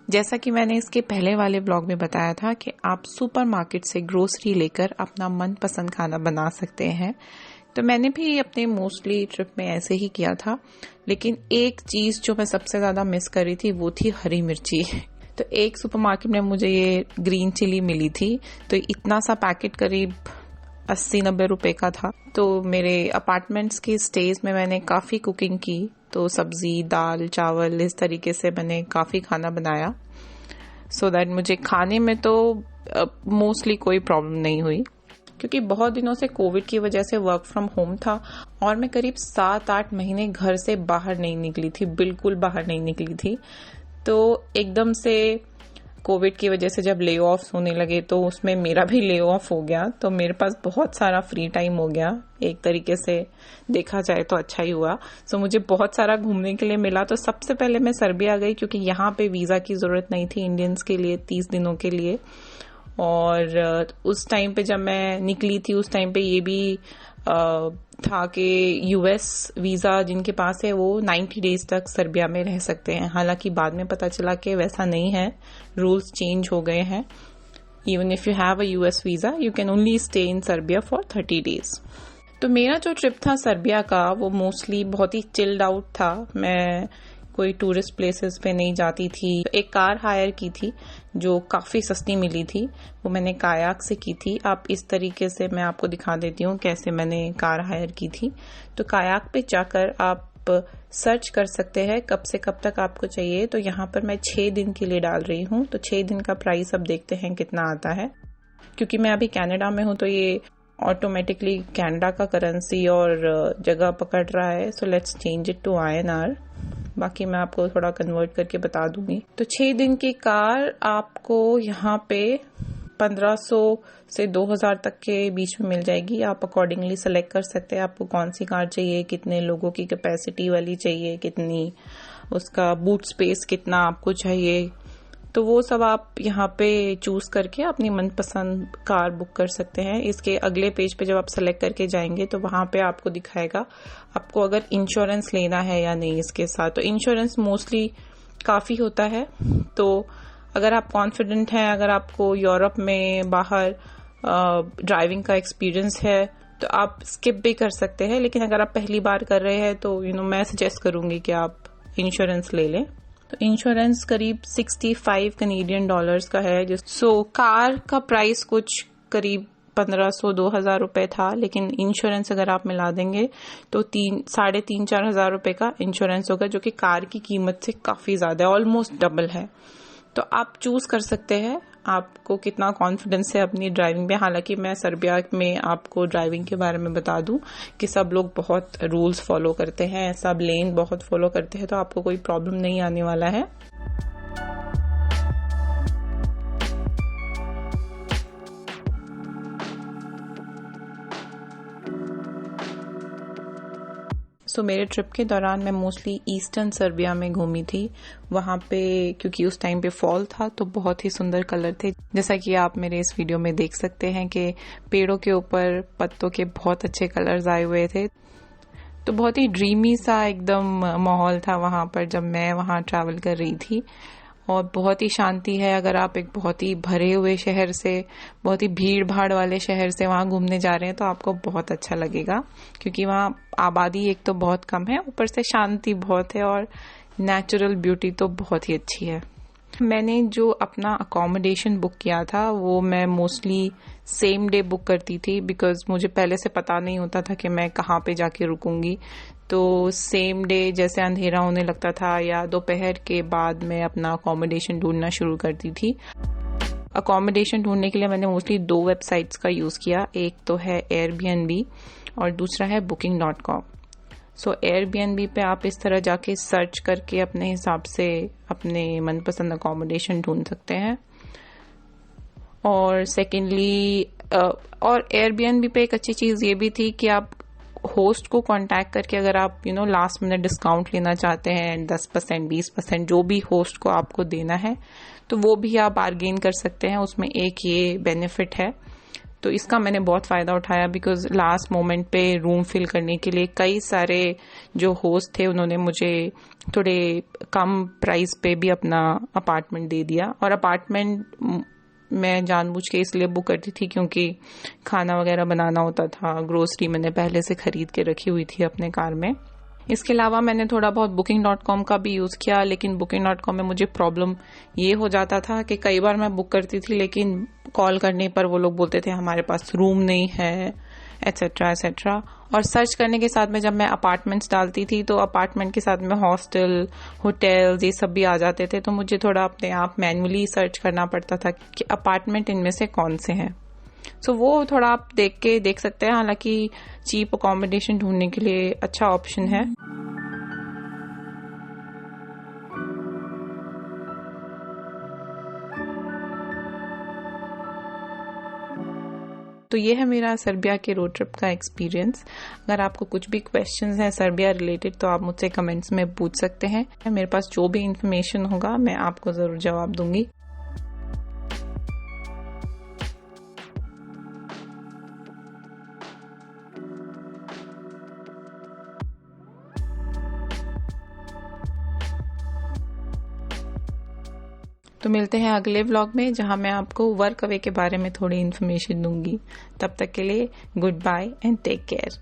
जैसा कि मैंने इसके पहले वाले ब्लॉग में बताया था कि आप सुपरमार्केट से ग्रोसरी लेकर अपना मनपसंद खाना बना सकते हैं। तो मैंने भी अपने मोस्टली ट्रिप में ऐसे ही किया था, लेकिन एक चीज़ जो मैं सबसे ज़्यादा मिस कर रही थी वो थी हरी मिर्ची। तो एक सुपरमार्केट में मुझे ये ग्रीन चिली मिली थी, तो इतना सा पैकेट करीब 80-90 रुपए का था। तो मेरे अपार्टमेंट्स की स्टेज में मैंने काफ़ी कुकिंग की, तो सब्जी, दाल, चावल इस तरीके से मैंने काफ़ी खाना बनाया, सो दैट मुझे खाने में तो मोस्टली कोई प्रॉब्लम नहीं हुई। क्योंकि बहुत दिनों से कोविड की वजह से वर्क फ्रॉम होम था और मैं करीब 7-8 महीने घर से बाहर नहीं निकली थी, बिल्कुल बाहर नहीं निकली थी। तो एकदम से कोविड की वजह से जब ले ऑफ्स होने लगे तो उसमें मेरा भी ले ऑफ हो गया, तो मेरे पास बहुत सारा फ्री टाइम हो गया। एक तरीके से देखा जाए तो अच्छा ही हुआ। सो मुझे बहुत सारा घूमने के लिए मिला। तो सबसे पहले मैं सर्बिया गई, क्योंकि यहाँ पे वीज़ा की ज़रूरत नहीं थी इंडियंस के लिए 30 दिनों के लिए। और उस टाइम पे जब मैं निकली थी उस टाइम पे ये भी था कि यूएस वीज़ा जिनके पास है वो 90 डेज तक सर्बिया में रह सकते हैं। हालांकि बाद में पता चला कि वैसा नहीं है, रूल्स चेंज हो गए हैं। Even if you have a US visa you can only stay in Serbia for 30 days. तो मेरा जो ट्रिप था सर्बिया का वो मोस्टली बहुत ही चिल्ड आउट था। मैं कोई टूरिस्ट प्लेसेस पे नहीं जाती थी। एक कार हायर की थी जो काफ़ी सस्ती मिली थी, वो मैंने कायाक से की थी। आप इस तरीके से मैं आपको दिखा देती हूँ कैसे मैंने कार हायर की थी। तो कायाक पे जाकर आप सर्च कर सकते हैं कब से कब तक आपको चाहिए। तो यहाँ पर मैं 6 दिन के लिए डाल रही हूँ, तो 6 दिन का प्राइस अब देखते हैं कितना आता है। क्योंकि मैं अभी कनाडा में हूँ तो ये ऑटोमेटिकली कनाडा का करेंसी और जगह पकड़ रहा है। So let's change it to INR। बाकी मैं आपको थोड़ा कन्वर्ट करके बता दूंगी। तो 6 दिन की कार आपको यहाँ पे 1500 से 2000 तक के बीच में मिल जाएगी। आप अकॉर्डिंगली सेलेक्ट कर सकते हैं आपको कौन सी कार चाहिए, कितने लोगों की कैपेसिटी वाली चाहिए, कितनी उसका बूट स्पेस कितना आपको चाहिए। तो वो सब आप यहाँ पे चूज करके अपनी मनपसंद कार बुक कर सकते हैं। इसके अगले पेज पे जब आप सेलेक्ट करके जाएंगे तो वहाँ पे आपको दिखाएगा आपको अगर इंश्योरेंस लेना है या नहीं इसके साथ। तो इंश्योरेंस मोस्टली काफ़ी होता है। तो अगर आप कॉन्फिडेंट हैं, अगर आपको यूरोप में बाहर ड्राइविंग का एक्सपीरियंस है तो आप स्किप भी कर सकते हैं। लेकिन अगर आप पहली बार कर रहे हैं तो मैं सजेस्ट करूँगी कि आप इंश्योरेंस ले लें। तो इंश्योरेंस करीब 65 कनेडियन डॉलर्स का है। सो कार का प्राइस कुछ करीब 1500-2000 रुपए था, लेकिन इंश्योरेंस अगर आप मिला देंगे तो 3,500-4 हजार रुपए का इंश्योरेंस होगा, जो कि कार की कीमत से काफ़ी ज़्यादा है, ऑलमोस्ट डबल है। तो आप चूज कर सकते हैं आपको कितना कॉन्फिडेंस है अपनी ड्राइविंग में। हालांकि मैं सर्बिया में आपको ड्राइविंग के बारे में बता दूं कि सब लोग बहुत रूल्स फॉलो करते हैं, सब लेन बहुत फॉलो करते हैं, तो आपको कोई प्रॉब्लम नहीं आने वाला है। सो मेरे ट्रिप के दौरान मैं मोस्टली ईस्टर्न सर्बिया में घूमी थी। वहाँ पे क्योंकि उस टाइम पे फॉल था तो बहुत ही सुंदर कलर थे, जैसा कि आप मेरे इस वीडियो में देख सकते हैं कि पेड़ों के ऊपर पत्तों के बहुत अच्छे कलर्स आए हुए थे। तो बहुत ही ड्रीमी सा एकदम माहौल था वहाँ पर जब मैं वहाँ ट्रैवल कर रही थी। और बहुत ही शांति है। अगर आप एक बहुत ही भरे हुए शहर से, बहुत ही भीड़ भाड़ वाले शहर से वहाँ घूमने जा रहे हैं तो आपको बहुत अच्छा लगेगा, क्योंकि वहाँ आबादी एक तो बहुत कम है, ऊपर से शांति बहुत है और नेचुरल ब्यूटी तो बहुत ही अच्छी है। मैंने जो अपना अकोमोडेशन बुक किया था वो मैं मोस्टली सेम डे बुक करती थी, बिकॉज मुझे पहले से पता नहीं होता था कि मैं कहाँ पे जाके रुकूंगी। तो सेम डे जैसे अंधेरा होने लगता था या दोपहर के बाद मैं अपना अकोमोडेशन ढूंढना शुरू करती थी। अकोमोडेशन ढूंढने के लिए मैंने मोस्टली 2 वेबसाइट्स का यूज़ किया। एक तो है एयरबीएनबी और दूसरा है booking.com। सो एयरबीएनबी पे आप इस तरह जाके सर्च करके अपने हिसाब से अपने मनपसंद अकोमोडेशन ढूंढ सकते हैं। और सेकेंडली और एयरबीएनबी पे एक अच्छी चीज़ ये भी थी कि आप होस्ट को कांटेक्ट करके अगर आप लास्ट मिनट डिस्काउंट लेना चाहते हैं 10% 20% जो भी होस्ट को आपको देना है तो वो भी आप बार्गेन कर सकते हैं। उसमें एक ये बेनिफिट है तो इसका मैंने बहुत फ़ायदा उठाया बिकॉज लास्ट मोमेंट पे रूम फिल करने के लिए कई सारे जो होस्ट थे उन्होंने मुझे थोड़े कम प्राइस पे भी अपना अपार्टमेंट दे दिया। और अपार्टमेंट मैं जानबूझ के इसलिए बुक करती थी क्योंकि खाना वगैरह बनाना होता था, ग्रोसरी मैंने पहले से खरीद के रखी हुई थी अपने कार में। इसके अलावा मैंने थोड़ा बहुत Booking.com का भी यूज़ किया, लेकिन Booking.com में मुझे प्रॉब्लम ये हो जाता था कि कई बार मैं बुक करती थी लेकिन कॉल करने पर वो लोग बोलते थे हमारे पास रूम नहीं है, एट्सेट्रा एट्सेट्रा। और सर्च करने के साथ में जब मैं अपार्टमेंट्स डालती थी तो अपार्टमेंट के साथ में हॉस्टल, होटल्स ये सब भी आ जाते थे, तो मुझे थोड़ा अपने आप मैन्युअली सर्च करना पड़ता था कि अपार्टमेंट इनमें से कौन से हैं। सो वो थोड़ा आप देख सकते हैं। हालांकि चीप अकोमोडेशन ढूंढने के लिए अच्छा ऑप्शन है। तो ये है मेरा सर्बिया के रोड ट्रिप का एक्सपीरियंस। अगर आपको कुछ भी क्वेश्चंस हैं सर्बिया रिलेटेड तो आप मुझसे कमेंट्स में पूछ सकते हैं। मेरे पास जो भी इंफॉर्मेशन होगा मैं आपको ज़रूर जवाब दूंगी। तो मिलते हैं अगले व्लॉग में जहां मैं आपको वर्क अवे के बारे में थोड़ी इन्फॉर्मेशन दूंगी। तब तक के लिए goodbye and take care.